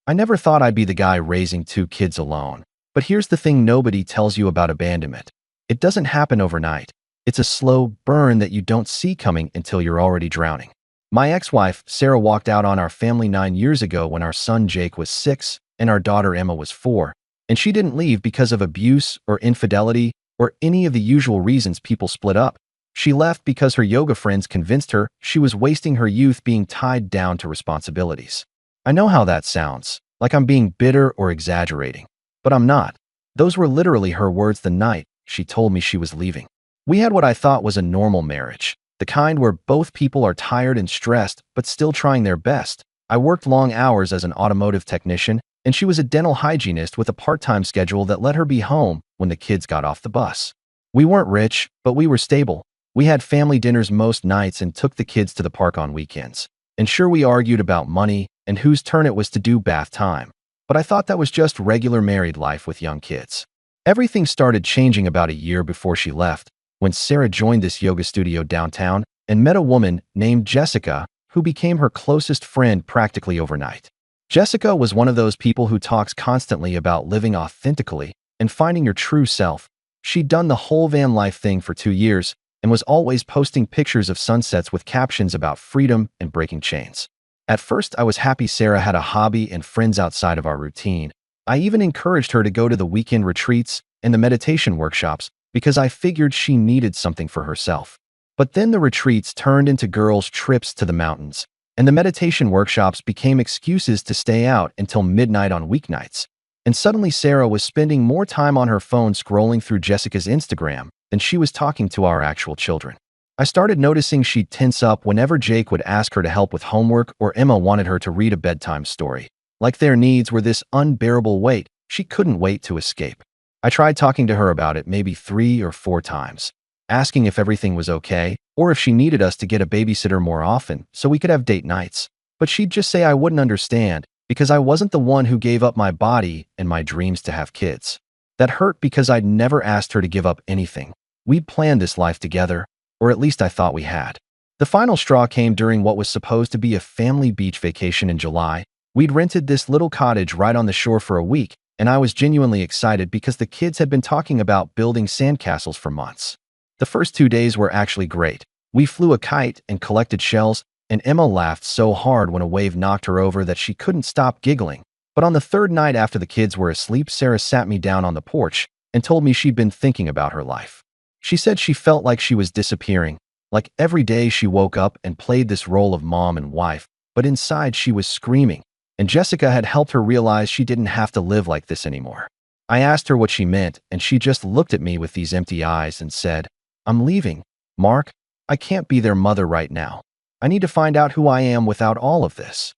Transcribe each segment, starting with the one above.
I never thought I'd be the guy raising 2 kids alone. But here's the thing nobody tells you about abandonment. It doesn't happen overnight. It's a slow burn that you don't see coming until you're already drowning. My ex-wife, Sarah, walked out on our family 9 years ago when our son Jake was 6 and our daughter Emma was 4. And she didn't leave because of abuse or infidelity or any of the usual reasons people split up. She left because her yoga friends convinced her she was wasting her youth being tied down to responsibilities. I know how that sounds, like I'm being bitter or exaggerating. But I'm not. Those were literally her words the night she told me she was leaving. We had what I thought was a normal marriage, the kind where both people are tired and stressed but still trying their best. I worked long hours as an automotive technician, and she was a dental hygienist with a part-time schedule that let her be home when the kids got off the bus. We weren't rich, but we were stable. We had family dinners most nights and took the kids to the park on weekends. And sure, we argued about money and whose turn it was to do bath time. But I thought that was just regular married life with young kids. Everything started changing about a year before she left, when Sarah joined this yoga studio downtown and met a woman named Jessica, who became her closest friend practically overnight. Jessica was one of those people who talks constantly about living authentically and finding your true self. She'd done the whole van life thing for 2 years and was always posting pictures of sunsets with captions about freedom and breaking chains. At first, I was happy Sarah had a hobby and friends outside of our routine. I even encouraged her to go to the weekend retreats and the meditation workshops because I figured she needed something for herself. But then the retreats turned into girls' trips to the mountains, and the meditation workshops became excuses to stay out until midnight on weeknights. And suddenly Sarah was spending more time on her phone scrolling through Jessica's Instagram than she was talking to our actual children. I started noticing she'd tense up whenever Jake would ask her to help with homework or Emma wanted her to read a bedtime story. Like their needs were this unbearable weight she couldn't wait to escape. I tried talking to her about it maybe 3 or 4 times, asking if everything was okay or if she needed us to get a babysitter more often so we could have date nights. But she'd just say I wouldn't understand because I wasn't the one who gave up my body and my dreams to have kids. That hurt because I'd never asked her to give up anything. We'd planned this life together, or at least I thought we had. The final straw came during what was supposed to be a family beach vacation in July. We'd rented this little cottage right on the shore for a week, and I was genuinely excited because the kids had been talking about building sandcastles for months. The first 2 days were actually great. We flew a kite and collected shells, and Emma laughed so hard when a wave knocked her over that she couldn't stop giggling. But on the 3rd night after the kids were asleep, Sarah sat me down on the porch and told me she'd been thinking about her life. She said she felt like she was disappearing, like every day she woke up and played this role of mom and wife, but inside she was screaming, and Jessica had helped her realize she didn't have to live like this anymore. I asked her what she meant, and she just looked at me with these empty eyes and said, "I'm leaving, Mark. I can't be their mother right now. I need to find out who I am without all of this."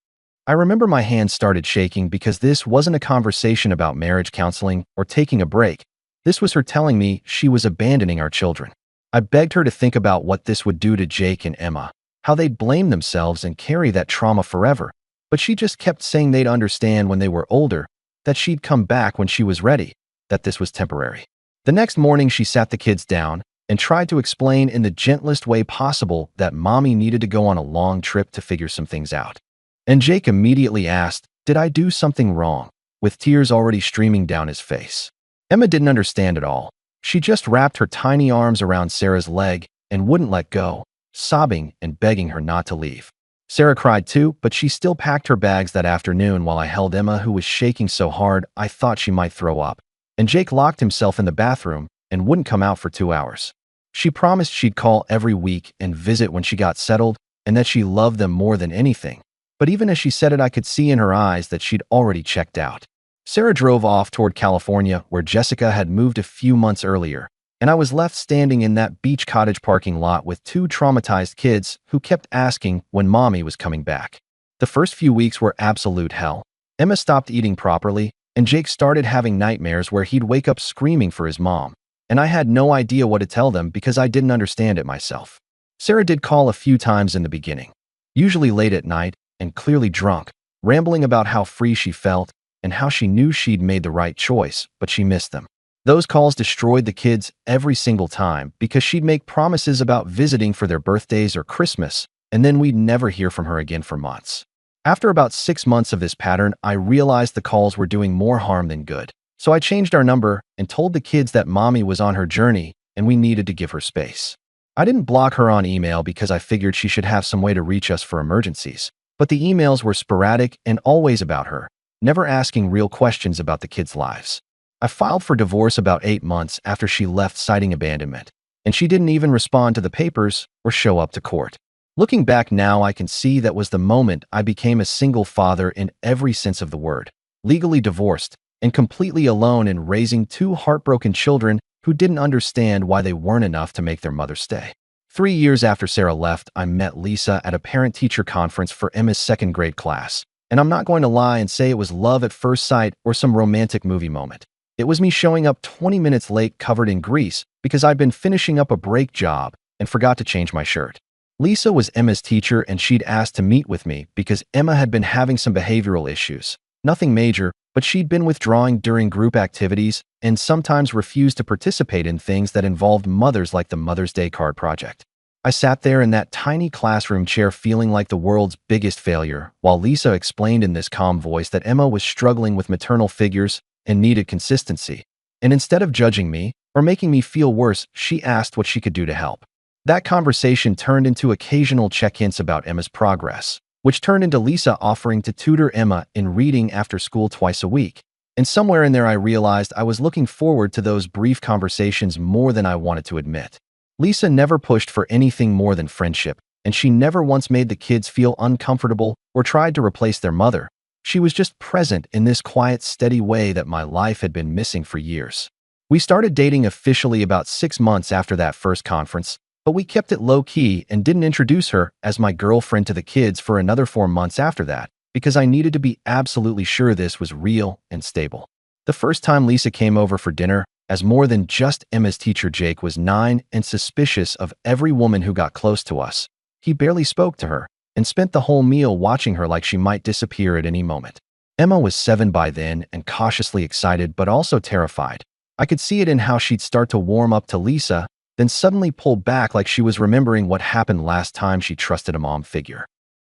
I remember my hands started shaking because this wasn't a conversation about marriage counseling or taking a break. This was her telling me she was abandoning our children. I begged her to think about what this would do to Jake and Emma, how they'd blame themselves and carry that trauma forever. But she just kept saying they'd understand when they were older, that she'd come back when she was ready, that this was temporary. The next morning, she sat the kids down and tried to explain in the gentlest way possible that mommy needed to go on a long trip to figure some things out. And Jake immediately asked, "Did I do something wrong?" with tears already streaming down his face. Emma didn't understand at all. She just wrapped her tiny arms around Sarah's leg and wouldn't let go, sobbing and begging her not to leave. Sarah cried too, but she still packed her bags that afternoon while I held Emma, who was shaking so hard I thought she might throw up. And Jake locked himself in the bathroom and wouldn't come out for 2 hours. She promised she'd call every week and visit when she got settled and that she loved them more than anything. But even as she said it, I could see in her eyes that she'd already checked out. Sarah drove off toward California, where Jessica had moved a few months earlier, and I was left standing in that beach cottage parking lot with 2 traumatized kids who kept asking when mommy was coming back. The first few weeks were absolute hell. Emma stopped eating properly, and Jake started having nightmares where he'd wake up screaming for his mom, and I had no idea what to tell them because I didn't understand it myself. Sarah did call a few times in the beginning, usually late at night and clearly drunk, rambling about how free she felt and how she knew she'd made the right choice, but she missed them. Those calls destroyed the kids every single time because she'd make promises about visiting for their birthdays or Christmas, and then we'd never hear from her again for months. After about 6 months of this pattern, I realized the calls were doing more harm than good. So I changed our number and told the kids that mommy was on her journey and we needed to give her space. I didn't block her on email because I figured she should have some way to reach us for emergencies. But the emails were sporadic and always about her, never asking real questions about the kids' lives. I filed for divorce about 8 months after she left citing abandonment, and she didn't even respond to the papers or show up to court. Looking back now, I can see that was the moment I became a single father in every sense of the word, legally divorced and completely alone in raising 2 heartbroken children who didn't understand why they weren't enough to make their mother stay. 3 years after Sarah left, I met Lisa at a parent-teacher conference for Emma's 2nd grade class. And I'm not going to lie and say it was love at first sight or some romantic movie moment. It was me showing up 20 minutes late covered in grease because I'd been finishing up a break job and forgot to change my shirt. Lisa was Emma's teacher and she'd asked to meet with me because Emma had been having some behavioral issues. Nothing major, but she'd been withdrawing during group activities and sometimes refused to participate in things that involved mothers like the Mother's Day card project. I sat there in that tiny classroom chair feeling like the world's biggest failure, while Lisa explained in this calm voice that Emma was struggling with maternal figures and needed consistency. And instead of judging me or making me feel worse, she asked what she could do to help. That conversation turned into occasional check-ins about Emma's progress, which turned into Lisa offering to tutor Emma in reading after school twice a week. And somewhere in there I realized I was looking forward to those brief conversations more than I wanted to admit. Lisa never pushed for anything more than friendship, and she never once made the kids feel uncomfortable or tried to replace their mother. She was just present in this quiet, steady way that my life had been missing for years. We started dating officially about 6 months after that first conference, but we kept it low-key and didn't introduce her as my girlfriend to the kids for another 4 months after that, because I needed to be absolutely sure this was real and stable. The first time Lisa came over for dinner, as more than just Emma's teacher, Jake was 9 and suspicious of every woman who got close to us. He barely spoke to her and spent the whole meal watching her like she might disappear at any moment. Emma was 7 by then and cautiously excited but also terrified. I could see it in how she'd start to warm up to Lisa, then suddenly pull back like she was remembering what happened last time she trusted a mom figure.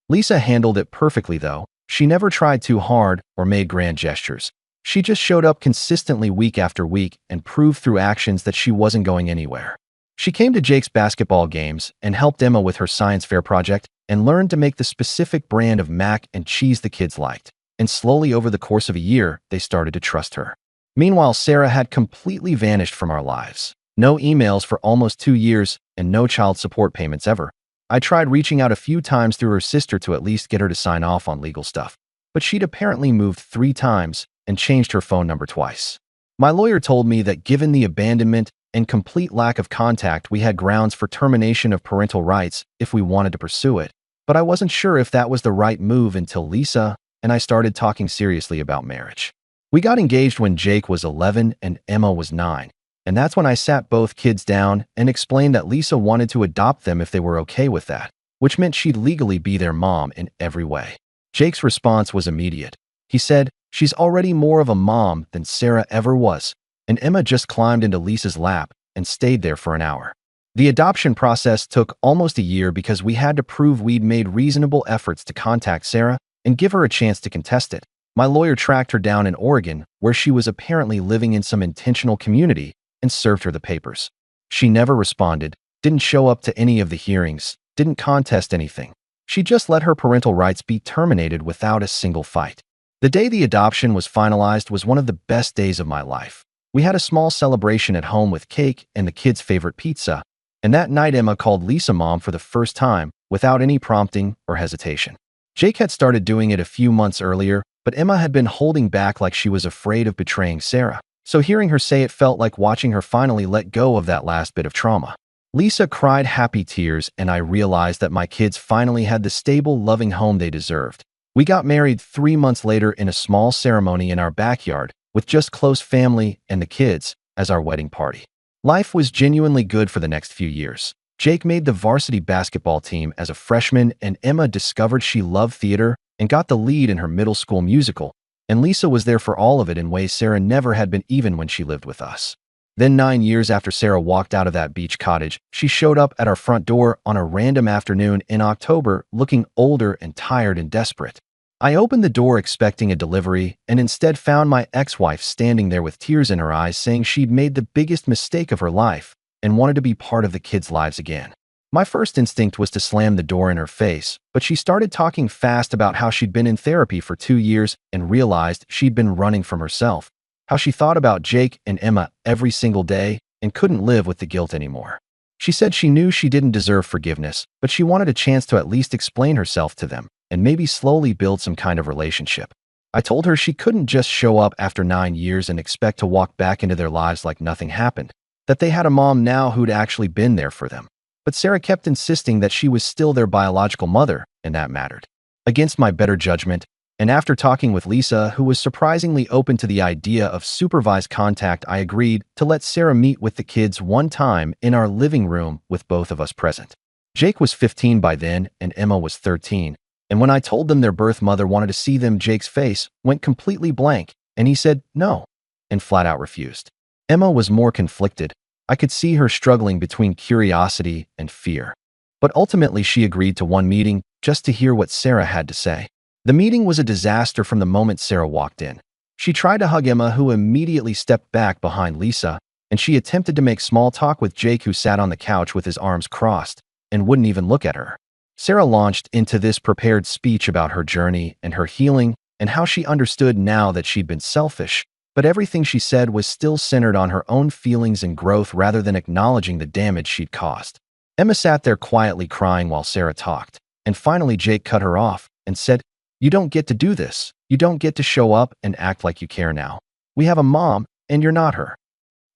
Lisa handled it perfectly though. She never tried too hard or made grand gestures. She just showed up consistently week after week and proved through actions that she wasn't going anywhere. She came to Jake's basketball games and helped Emma with her science fair project and learned to make the specific brand of mac and cheese the kids liked. And slowly over the course of a year, they started to trust her. Meanwhile, Sarah had completely vanished from our lives. No emails for almost 2 years and no child support payments ever. I tried reaching out a few times through her sister to at least get her to sign off on legal stuff, but she'd apparently moved 3 times and changed her phone number twice. My lawyer told me that given the abandonment and complete lack of contact, we had grounds for termination of parental rights if we wanted to pursue it, but I wasn't sure if that was the right move until Lisa and I started talking seriously about marriage. We got engaged when Jake was 11 and Emma was 9, and that's when I sat both kids down and explained that Lisa wanted to adopt them if they were okay with that, which meant she'd legally be their mom in every way. Jake's response was immediate. He said, "She's already more of a mom than Sarah ever was," and Emma just climbed into Lisa's lap and stayed there for an hour. The adoption process took almost a year because we had to prove we'd made reasonable efforts to contact Sarah and give her a chance to contest it. My lawyer tracked her down in Oregon, where she was apparently living in some intentional community, and served her the papers. She never responded, didn't show up to any of the hearings, didn't contest anything. She just let her parental rights be terminated without a single fight. The day the adoption was finalized was one of the best days of my life. We had a small celebration at home with cake and the kids' favorite pizza, and that night Emma called Lisa mom for the first time without any prompting or hesitation. Jake had started doing it a few months earlier, but Emma had been holding back like she was afraid of betraying Sarah. So hearing her say it felt like watching her finally let go of that last bit of trauma. Lisa cried happy tears, and I realized that my kids finally had the stable, loving home they deserved. We got married 3 months later in a small ceremony in our backyard, with just close family and the kids as our wedding party. Life was genuinely good for the next few years. Jake made the varsity basketball team as a freshman, and Emma discovered she loved theater and got the lead in her middle school musical, and Lisa was there for all of it in ways Sarah never had been even when she lived with us. Then 9 years after Sarah walked out of that beach cottage, she showed up at our front door on a random afternoon in October looking older and tired and desperate. I opened the door expecting a delivery and instead found my ex-wife standing there with tears in her eyes saying she'd made the biggest mistake of her life and wanted to be part of the kids' lives again. My first instinct was to slam the door in her face, but she started talking fast about how she'd been in therapy for 2 years and realized she'd been running from herself, how she thought about Jake and Emma every single day and couldn't live with the guilt anymore. She said she knew she didn't deserve forgiveness, but she wanted a chance to at least explain herself to them and maybe slowly build some kind of relationship. I told her she couldn't just show up after 9 years and expect to walk back into their lives like nothing happened, that they had a mom now who'd actually been there for them. But Sarah kept insisting that she was still their biological mother, and that mattered. Against my better judgment, and after talking with Lisa, who was surprisingly open to the idea of supervised contact, I agreed to let Sarah meet with the kids one time in our living room with both of us present. Jake was 15 by then, and Emma was 13. And when I told them their birth mother wanted to see them, Jake's face went completely blank, and he said no, and flat out refused. Emma was more conflicted. I could see her struggling between curiosity and fear. But ultimately she agreed to one meeting just to hear what Sarah had to say. The meeting was a disaster from the moment Sarah walked in. She tried to hug Emma, who immediately stepped back behind Lisa, and she attempted to make small talk with Jake, who sat on the couch with his arms crossed and wouldn't even look at her. Sarah launched into this prepared speech about her journey and her healing and how she understood now that she'd been selfish, but everything she said was still centered on her own feelings and growth rather than acknowledging the damage she'd caused. Emma sat there quietly crying while Sarah talked, and finally Jake cut her off and said, "You don't get to do this. You don't get to show up and act like you care now. We have a mom, and you're not her."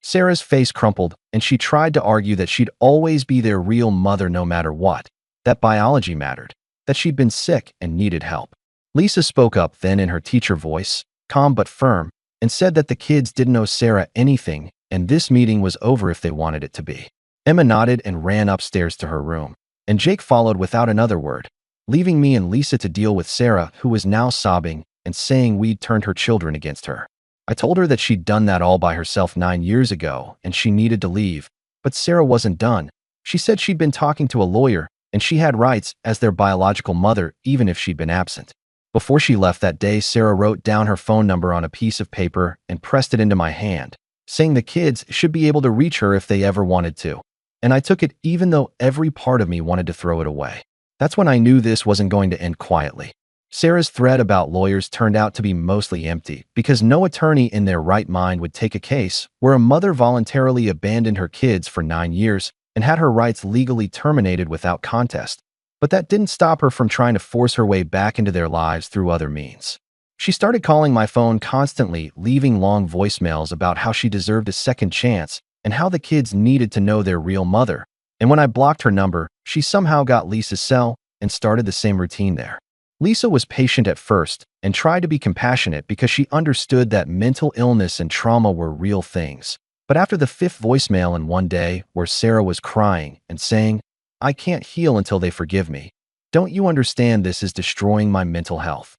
Sarah's face crumpled, and she tried to argue that she'd always be their real mother no matter what, that biology mattered, that she'd been sick and needed help. Lisa spoke up then in her teacher voice, calm but firm, and said that the kids didn't owe Sarah anything, and this meeting was over if they wanted it to be. Emma nodded and ran upstairs to her room, and Jake followed without another word, leaving me and Lisa to deal with Sarah, who was now sobbing and saying we'd turned her children against her. I told her that she'd done that all by herself 9 years ago and she needed to leave, but Sarah wasn't done. She said she'd been talking to a lawyer and she had rights as their biological mother even if she'd been absent. Before she left that day, Sarah wrote down her phone number on a piece of paper and pressed it into my hand, saying the kids should be able to reach her if they ever wanted to. And I took it even though every part of me wanted to throw it away. That's when I knew this wasn't going to end quietly. Sarah's thread about lawyers turned out to be mostly empty because no attorney in their right mind would take a case where a mother voluntarily abandoned her kids for 9 years and had her rights legally terminated without contest. But that didn't stop her from trying to force her way back into their lives through other means. She started calling my phone constantly, leaving long voicemails about how she deserved a second chance and how the kids needed to know their real mother. And when I blocked her number, she somehow got Lisa's cell and started the same routine there. Lisa was patient at first and tried to be compassionate because she understood that mental illness and trauma were real things. But after the 5th voicemail in one day where Sarah was crying and saying, "I can't heal until they forgive me. Don't you understand this is destroying my mental health?"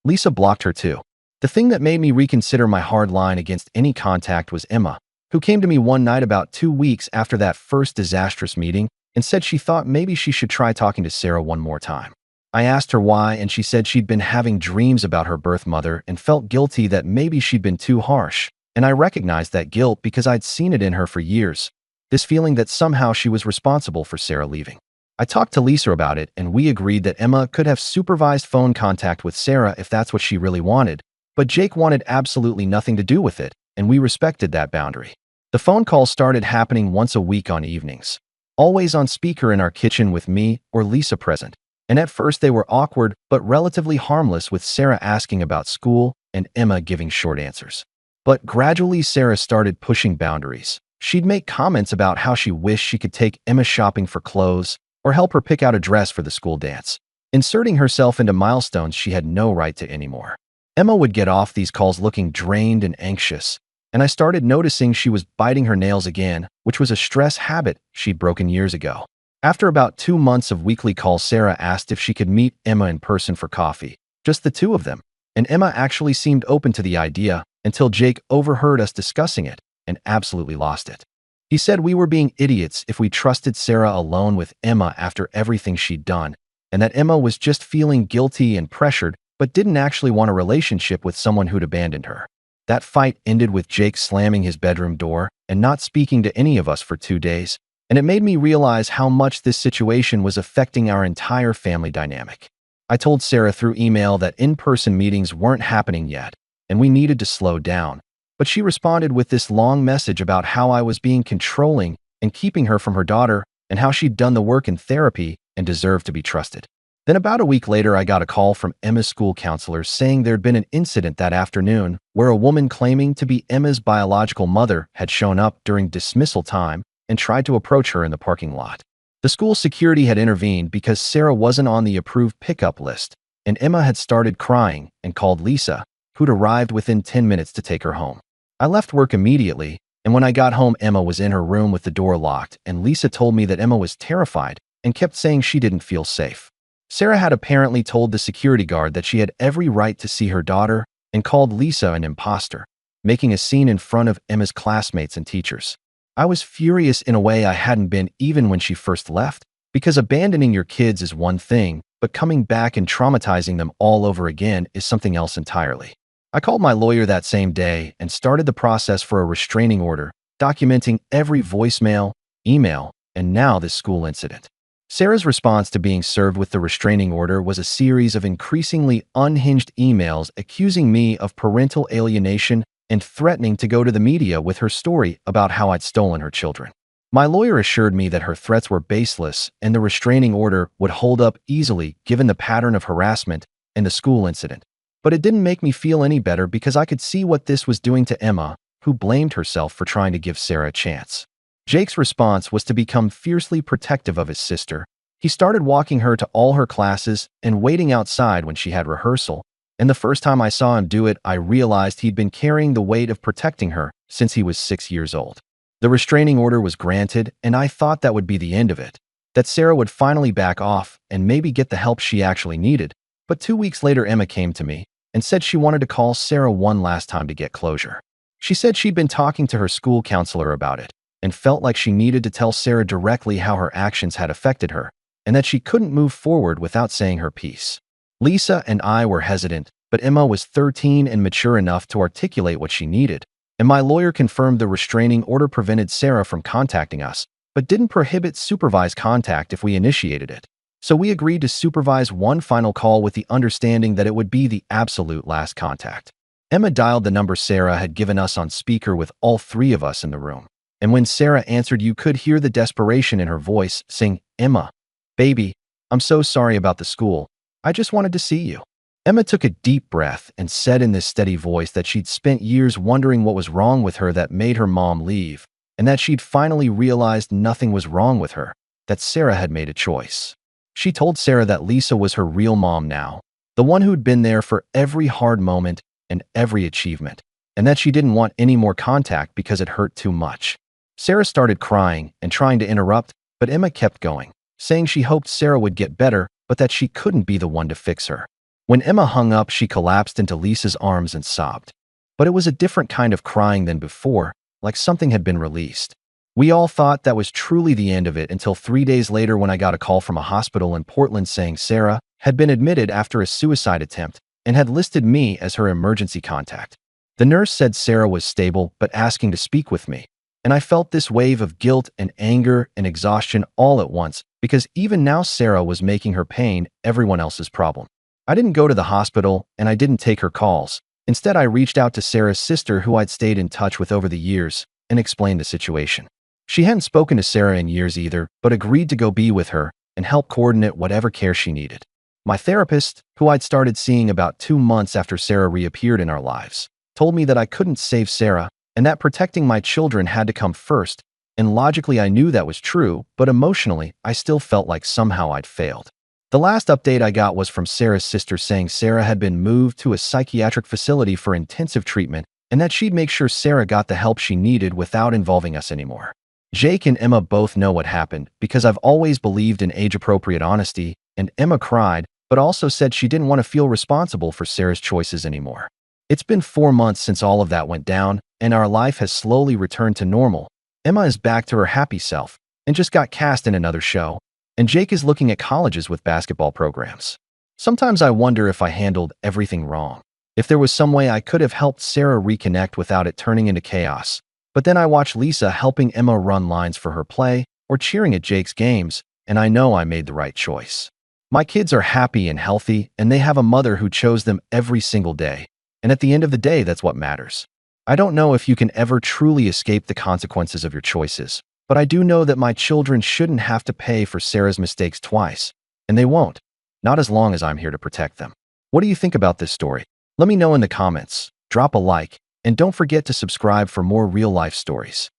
Lisa blocked her too. The thing that made me reconsider my hard line against any contact was Emma, who came to me one night about 2 weeks after that first disastrous meeting and said she thought maybe she should try talking to Sarah one more time. I asked her why, and she said she'd been having dreams about her birth mother and felt guilty that maybe she'd been too harsh, and I recognized that guilt because I'd seen it in her for years, this feeling that somehow she was responsible for Sarah leaving. I talked to Lisa about it, and we agreed that Emma could have supervised phone contact with Sarah if that's what she really wanted, but Jake wanted absolutely nothing to do with it, and we respected that boundary. The phone calls started happening once a week on evenings, always on speaker in our kitchen with me or Lisa present. And at first they were awkward but relatively harmless, with Sarah asking about school and Emma giving short answers. But gradually Sarah started pushing boundaries. She'd make comments about how she wished she could take Emma shopping for clothes or help her pick out a dress for the school dance, inserting herself into milestones she had no right to anymore. Emma would get off these calls looking drained and anxious, and I started noticing she was biting her nails again, which was a stress habit she'd broken years ago. After about 2 months of weekly calls, Sarah asked if she could meet Emma in person for coffee, just the two of them, and Emma actually seemed open to the idea until Jake overheard us discussing it and absolutely lost it. He said we were being idiots if we trusted Sarah alone with Emma after everything she'd done, and that Emma was just feeling guilty and pressured but didn't actually want a relationship with someone who'd abandoned her. That fight ended with Jake slamming his bedroom door and not speaking to any of us for 2 days, and it made me realize how much this situation was affecting our entire family dynamic. I told Sarah through email that in-person meetings weren't happening yet, and we needed to slow down, but she responded with this long message about how I was being controlling and keeping her from her daughter, and how she'd done the work in therapy and deserved to be trusted. Then about a week later, I got a call from Emma's school counselor saying there'd been an incident that afternoon where a woman claiming to be Emma's biological mother had shown up during dismissal time and tried to approach her in the parking lot. The school security had intervened because Sarah wasn't on the approved pickup list, and Emma had started crying and called Lisa, who'd arrived within 10 minutes to take her home. I left work immediately, and when I got home, Emma was in her room with the door locked, and Lisa told me that Emma was terrified and kept saying she didn't feel safe. Sarah had apparently told the security guard that she had every right to see her daughter and called Lisa an imposter, making a scene in front of Emma's classmates and teachers. I was furious in a way I hadn't been even when she first left, because abandoning your kids is one thing, but coming back and traumatizing them all over again is something else entirely. I called my lawyer that same day and started the process for a restraining order, documenting every voicemail, email, and now this school incident. Sarah's response to being served with the restraining order was a series of increasingly unhinged emails accusing me of parental alienation and threatening to go to the media with her story about how I'd stolen her children. My lawyer assured me that her threats were baseless and the restraining order would hold up easily given the pattern of harassment and the school incident. But it didn't make me feel any better because I could see what this was doing to Emma, who blamed herself for trying to give Sarah a chance. Jake's response was to become fiercely protective of his sister. He started walking her to all her classes and waiting outside when she had rehearsal, and the first time I saw him do it, I realized he'd been carrying the weight of protecting her since he was 6 years old. The restraining order was granted, and I thought that would be the end of it, that Sarah would finally back off and maybe get the help she actually needed. But 2 weeks later, Emma came to me and said she wanted to call Sarah one last time to get closure. She said she'd been talking to her school counselor about it and felt like she needed to tell Sarah directly how her actions had affected her, and that she couldn't move forward without saying her piece. Lisa and I were hesitant, but Emma was 13 and mature enough to articulate what she needed, and my lawyer confirmed the restraining order prevented Sarah from contacting us, but didn't prohibit supervised contact if we initiated it. So we agreed to supervise one final call with the understanding that it would be the absolute last contact. Emma dialed the number Sarah had given us on speaker with all three of us in the room, and when Sarah answered, you could hear the desperation in her voice, saying, "Emma, baby, I'm so sorry about the school. I just wanted to see you." Emma took a deep breath and said in this steady voice that she'd spent years wondering what was wrong with her that made her mom leave, and that she'd finally realized nothing was wrong with her, that Sarah had made a choice. She told Sarah that Lisa was her real mom now, the one who'd been there for every hard moment and every achievement, and that she didn't want any more contact because it hurt too much. Sarah started crying and trying to interrupt, but Emma kept going, saying she hoped Sarah would get better, but that she couldn't be the one to fix her. When Emma hung up, she collapsed into Lisa's arms and sobbed. But it was a different kind of crying than before, like something had been released. We all thought that was truly the end of it until 3 days later when I got a call from a hospital in Portland saying Sarah had been admitted after a suicide attempt and had listed me as her emergency contact. The nurse said Sarah was stable but asking to speak with me, and I felt this wave of guilt and anger and exhaustion all at once because even now Sarah was making her pain everyone else's problem. I didn't go to the hospital and I didn't take her calls. Instead, I reached out to Sarah's sister, who I'd stayed in touch with over the years, and explained the situation. She hadn't spoken to Sarah in years either, but agreed to go be with her and help coordinate whatever care she needed. My therapist, who I'd started seeing about 2 months after Sarah reappeared in our lives, told me that I couldn't save Sarah and that protecting my children had to come first, and logically I knew that was true, but emotionally I still felt like somehow I'd failed. The last update I got was from Sarah's sister saying Sarah had been moved to a psychiatric facility for intensive treatment and that she'd make sure Sarah got the help she needed without involving us anymore. Jake and Emma both know what happened because I've always believed in age-appropriate honesty, and Emma cried, but also said she didn't want to feel responsible for Sarah's choices anymore. It's been 4 months since all of that went down, and our life has slowly returned to normal. Emma is back to her happy self and just got cast in another show, and Jake is looking at colleges with basketball programs. Sometimes I wonder if I handled everything wrong. If there was some way I could have helped Sarah reconnect without it turning into chaos. But then I watch Lisa helping Emma run lines for her play or cheering at Jake's games, and I know I made the right choice. My kids are happy and healthy, and they have a mother who chose them every single day. And at the end of the day, that's what matters. I don't know if you can ever truly escape the consequences of your choices, but I do know that my children shouldn't have to pay for Sarah's mistakes twice, and they won't. Not as long as I'm here to protect them. What do you think about this story? Let me know in the comments, drop a like, and don't forget to subscribe for more real-life stories.